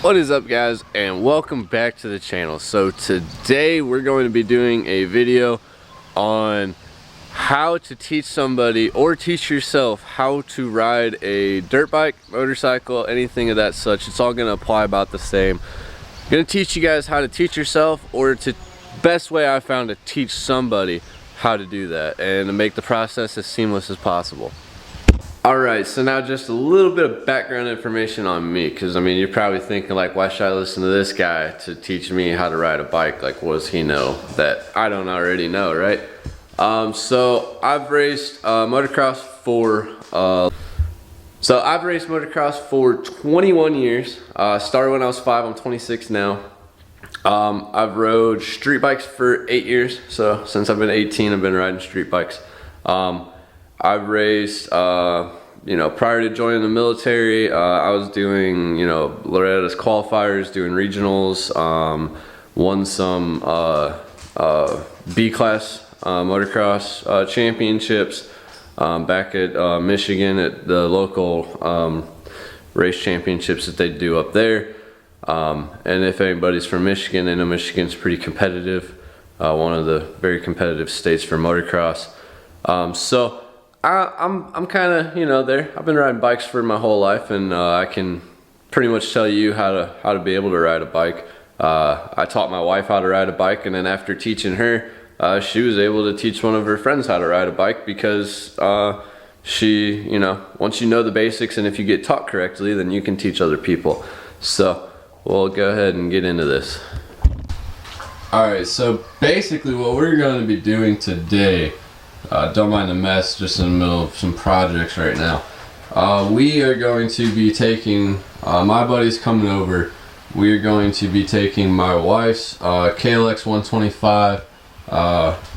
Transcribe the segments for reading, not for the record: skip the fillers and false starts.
What is up, guys, and welcome back to the channel. So today we're going to be doing a video on how to teach somebody or teach yourself how to ride a dirt bike, motorcycle, anything of that such. It's all going to apply about the same. I'm going to teach you guys how to teach yourself, or to best way I found to teach somebody how to do that and to make the process as seamless as possible. Alright, so now just a little bit of background information on me, because I mean, you're probably thinking like, why should I listen to this guy to teach me how to ride a bike? Like, what does he know that I don't already know, right? So I've raced motocross for 21 years. Started when I was 5, I'm 26 now. I've rode street bikes for 8 years, so since I've been 18 I've been riding street bikes. I've raced, you know, prior to joining the military, I was doing, you know, Loretta's qualifiers, doing regionals, won some B-class motocross championships back at Michigan at the local race championships that they do up there. And if anybody's from Michigan, they know Michigan's pretty competitive, one of the very competitive states for motocross. So I'm kind of, you know, there. I've been riding bikes for my whole life, and I can pretty much tell you how to be able to ride a bike. I taught my wife how to ride a bike, and then after teaching her, she was able to teach one of her friends how to ride a bike, because she, you know, once you know the basics and if you get taught correctly, then you can teach other people. So we'll go ahead and get into this. Alright, so basically what we're going to be doing today, don't mind the mess, just in the middle of some projects right now. We are going to be taking, my buddy's coming over, we are going to be taking my wife's KLX 125,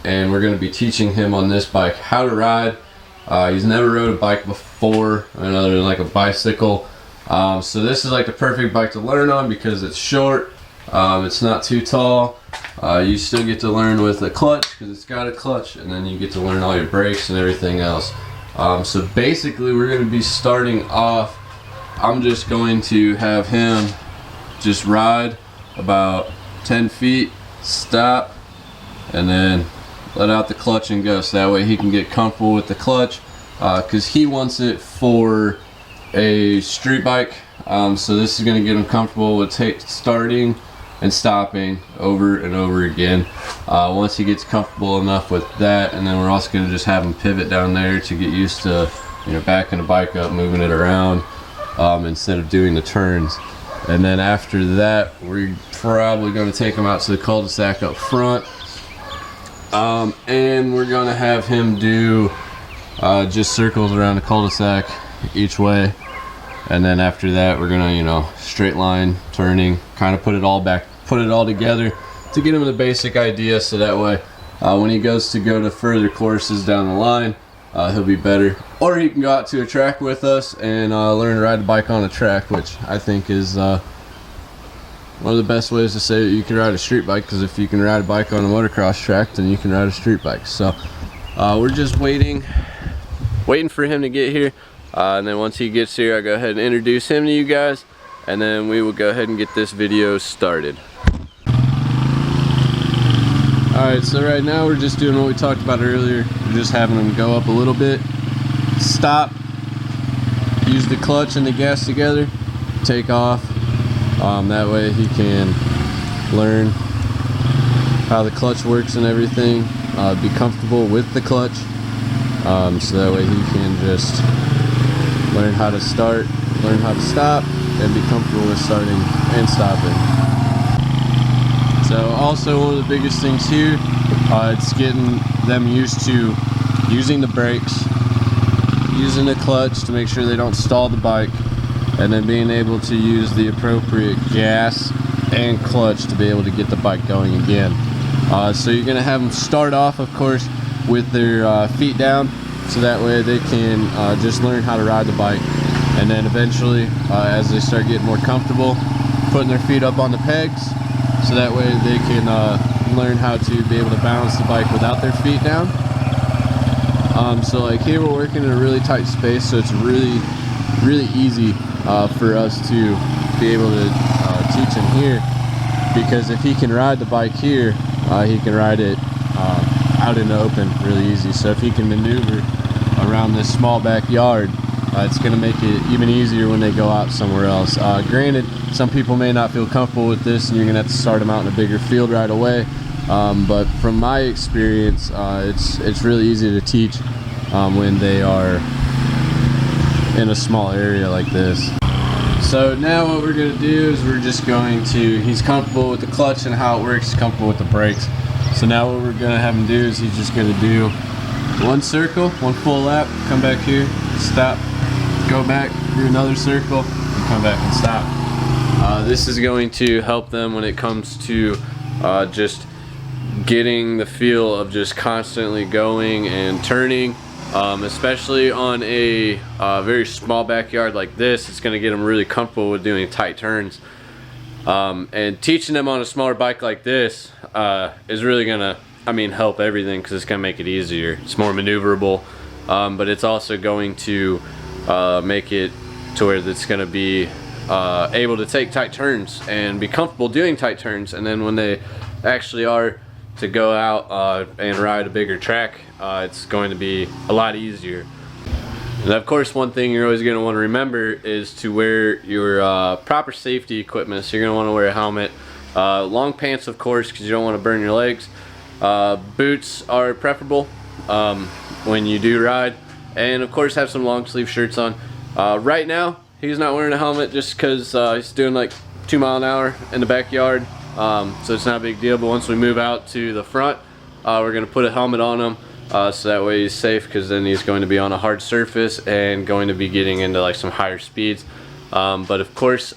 and we're going to be teaching him on this bike how to ride. He's never rode a bike before, other than like a bicycle. So this is like the perfect bike to learn on because it's short, it's not too tall. You still get to learn with a clutch because it's got a clutch, and then you get to learn all your brakes and everything else. So basically we're going to be starting off, I'm just going to have him just ride about 10 feet, stop, and then let out the clutch and go, so that way he can get comfortable with the clutch, because he wants it for a street bike. So this is going to get him comfortable with starting and stopping over and over again. Once he gets comfortable enough with that, and then we're also going to just have him pivot down there to get used to, you know, backing the bike up, moving it around, instead of doing the turns. And then after that, we're probably going to take him out to the cul-de-sac up front, and we're going to have him do just circles around the cul-de-sac each way. And then after that, we're gonna, you know, straight line, turning, kind of put it all together to get him the basic idea, so that way when he goes to further courses down the line, he'll be better. Or he can go out to a track with us and learn to ride a bike on a track, which I think is one of the best ways to say that you can ride a street bike, because if you can ride a bike on a motocross track, then you can ride a street bike. So we're just waiting for him to get here. And then once he gets here, I'll go ahead and introduce him to you guys, and then we will go ahead and get this video started. Alright, so right now we're just doing what we talked about earlier. We're just having him go up a little bit, stop, use the clutch and the gas together, take off. That way he can learn how the clutch works and everything, be comfortable with the clutch, so that way he can just learn how to start, learn how to stop, and be comfortable with starting and stopping. So also one of the biggest things here, it's getting them used to using the brakes, using the clutch to make sure they don't stall the bike, and then being able to use the appropriate gas and clutch to be able to get the bike going again. So you're going to have them start off, of course, with their feet down, so that way they can just learn how to ride the bike, and then eventually as they start getting more comfortable, putting their feet up on the pegs, so that way they can learn how to be able to balance the bike without their feet down. So like here we're working in a really tight space, so it's really easy for us to be able to teach him here, because if he can ride the bike here, he can ride it out in the open really easy. So if he can maneuver around this small backyard, it's going to make it even easier when they go out somewhere else. Granted, some people may not feel comfortable with this, and you're going to have to start them out in a bigger field right away. But from my experience, it's really easy to teach when they are in a small area like this. So now what we're going to do is we're just going to, he's comfortable with the clutch and how it works, he's comfortable with the brakes. So now what we're going to have him do is he's just going to do one circle, one full lap, come back here, stop, go back, do another circle, and come back and stop. This is going to help them when it comes to just getting the feel of just constantly going and turning. Especially on a very small backyard like this, it's going to get them really comfortable with doing tight turns. And teaching them on a smaller bike like this is really going to, help everything, because it's going to make it easier. It's more maneuverable, but it's also going to make it to where it's going to be able to take tight turns and be comfortable doing tight turns. And then when they actually are to go out and ride a bigger track, it's going to be a lot easier. And of course, one thing you're always going to want to remember is to wear your proper safety equipment. So you're going to want to wear a helmet, long pants of course, because you don't want to burn your legs. Boots are preferable when you do ride, and of course have some long sleeve shirts on. Right now he's not wearing a helmet just because he's doing like 2 miles an hour in the backyard. So it's not a big deal, but once we move out to the front, we're going to put a helmet on him, so that way he's safe, because then he's going to be on a hard surface and going to be getting into like some higher speeds. But of course,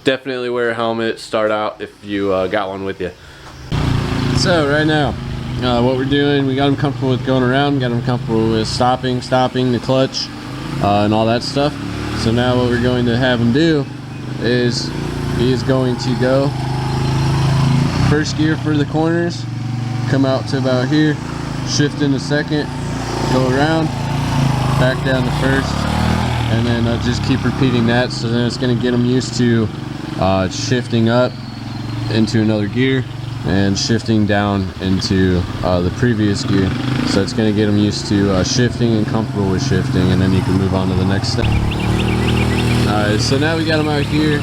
definitely wear a helmet, start out if you got one with you. So right now, what we're doing, we got him comfortable with going around, got him comfortable with stopping the clutch, and all that stuff. So now what we're going to have him do is he is going to go first gear for the corners, come out to about here, shift into second, go around, back down to first, and then just keep repeating that. So then it's going to get them used to shifting up into another gear and shifting down into the previous gear. So it's going to get them used to shifting and comfortable with shifting, and then you can move on to the next step. Alright, so now we got them out here.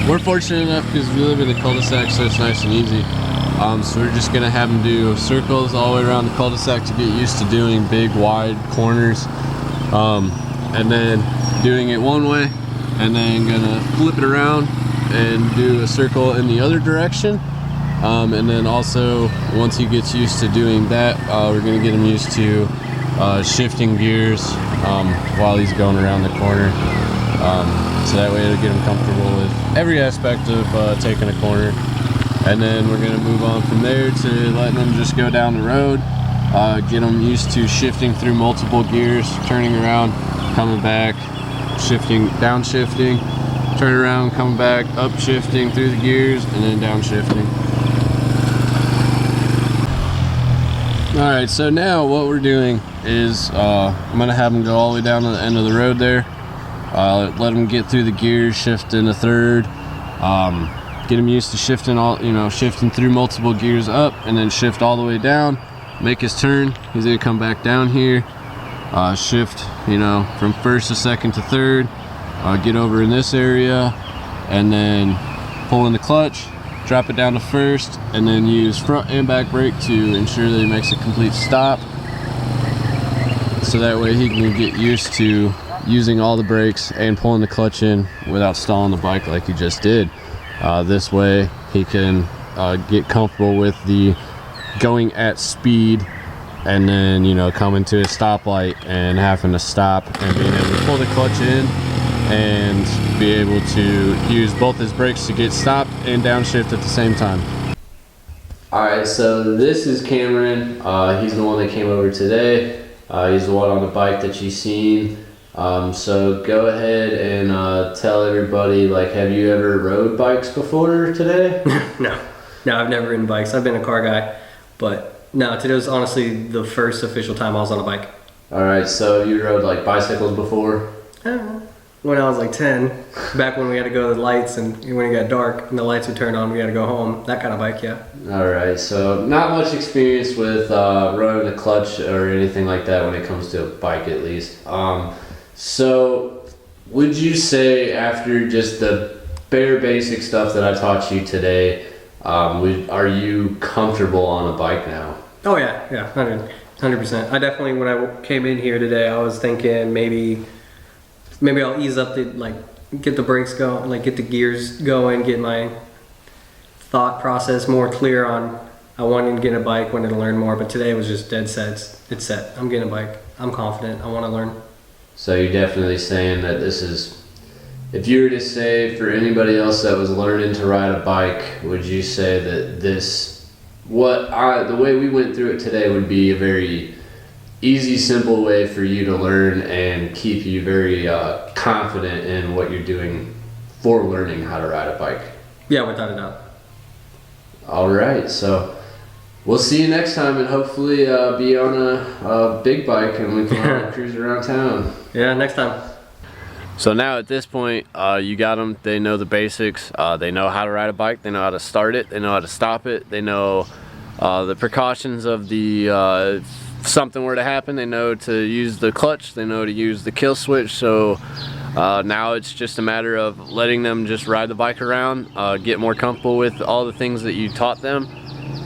We're fortunate enough because we live in a cul-de-sac, so it's nice and easy. So we're just gonna have them do circles all the way around the cul-de-sac to get used to doing big, wide corners, and then doing it one way, and then gonna flip it around and do a circle in the other direction. And then also, once he gets used to doing that, we're gonna get him used to shifting gears while he's going around the corner. So that way it'll get him comfortable with every aspect of taking a corner. And then we're going to move on from there to letting them just go down the road, get them used to shifting through multiple gears, turning around, coming back, shifting, downshifting, turn around, coming back, upshifting through the gears, and then downshifting. Alright, so now what we're doing is I'm going to have them go all the way down to the end of the road there. Let them get through the gears, shift into third, get him used to shifting shifting through multiple gears up, and then shift all the way down, make his turn. He's gonna come back down here, shift, from first to second to third, get over in this area, and then pull in the clutch, drop it down to first, and then use front and back brake to ensure that he makes a complete stop. So that way he can get used to using all the brakes and pulling the clutch in without stalling the bike like he just did. This way he can get comfortable with the going at speed, and then coming to a stoplight and having to stop and being able to pull the clutch in and be able to use both his brakes to get stopped and downshift at the same time. Alright, so this is Cameron. He's the one that came over today. He's the one on the bike that you've seen. So go ahead and tell everybody, have you ever rode bikes before today? No, I've never ridden bikes. I've been a car guy, but no, today was honestly the first official time I was on a bike. Alright, so you rode bicycles before? when I was like 10, back when we had to go to the lights and when it got dark and the lights would turn on, we had to go home. That kind of bike, yeah. All right, so not much experience with running the clutch or anything like that when it comes to a bike, at least. So would you say, after just the bare basic stuff that I taught you today, are you comfortable on a bike now? Oh yeah, 100%. I definitely, when I came in here today, I was thinking maybe I'll ease up get the brakes going, like get the gears going, get my thought process more clear on I wanted to get a bike, wanted to learn more, but today was just dead set. It's set. I'm getting a bike. I'm confident. I want to learn. So you're definitely saying that this is, if you were to say for anybody else that was learning to ride a bike, would you say that the way we went through it today would be a very easy, simple way for you to learn and keep you very confident in what you're doing for learning how to ride a bike? Yeah, without a doubt. All right, so we'll see you next time, and hopefully be on a big bike and we can cruise around town. Yeah, next time. So now at this point, you got them. They know the basics. They know how to ride a bike. They know how to start it. They know how to stop it. They know the precautions of the if something were to happen. They know to use the clutch. They know to use the kill switch. So now it's just a matter of letting them just ride the bike around, get more comfortable with all the things that you taught them,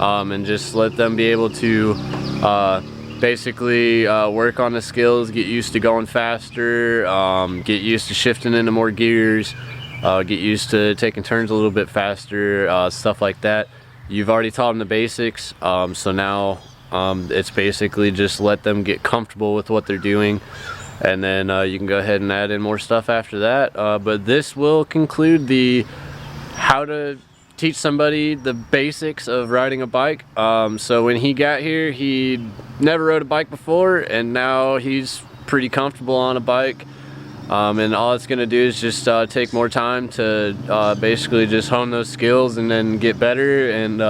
and just let them be able to basically work on the skills, get used to going faster, get used to shifting into more gears, get used to taking turns a little bit faster, stuff like that. You've already taught them the basics, so now it's basically just let them get comfortable with what they're doing, and then you can go ahead and add in more stuff after that. But this will conclude the how to teach somebody the basics of riding a bike. So when he got here, he never rode a bike before, and now he's pretty comfortable on a bike. And all it's gonna do is just take more time to basically just hone those skills and then get better. And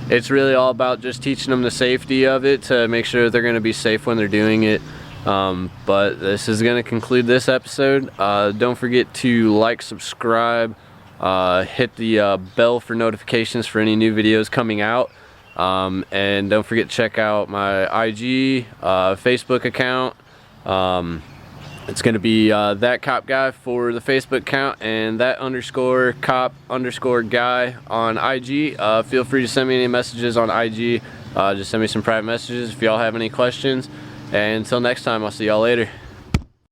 it's really all about just teaching them the safety of it to make sure they're gonna be safe when they're doing it. But this is gonna conclude this episode. Don't forget to like, subscribe, hit the bell for notifications for any new videos coming out, and don't forget to check out my IG, Facebook account. It's going to be that cop guy for the Facebook account, and that _cop_ guy on IG. Feel free to send me any messages on IG. Just send me some private messages if y'all have any questions, and until next time, I'll see y'all later.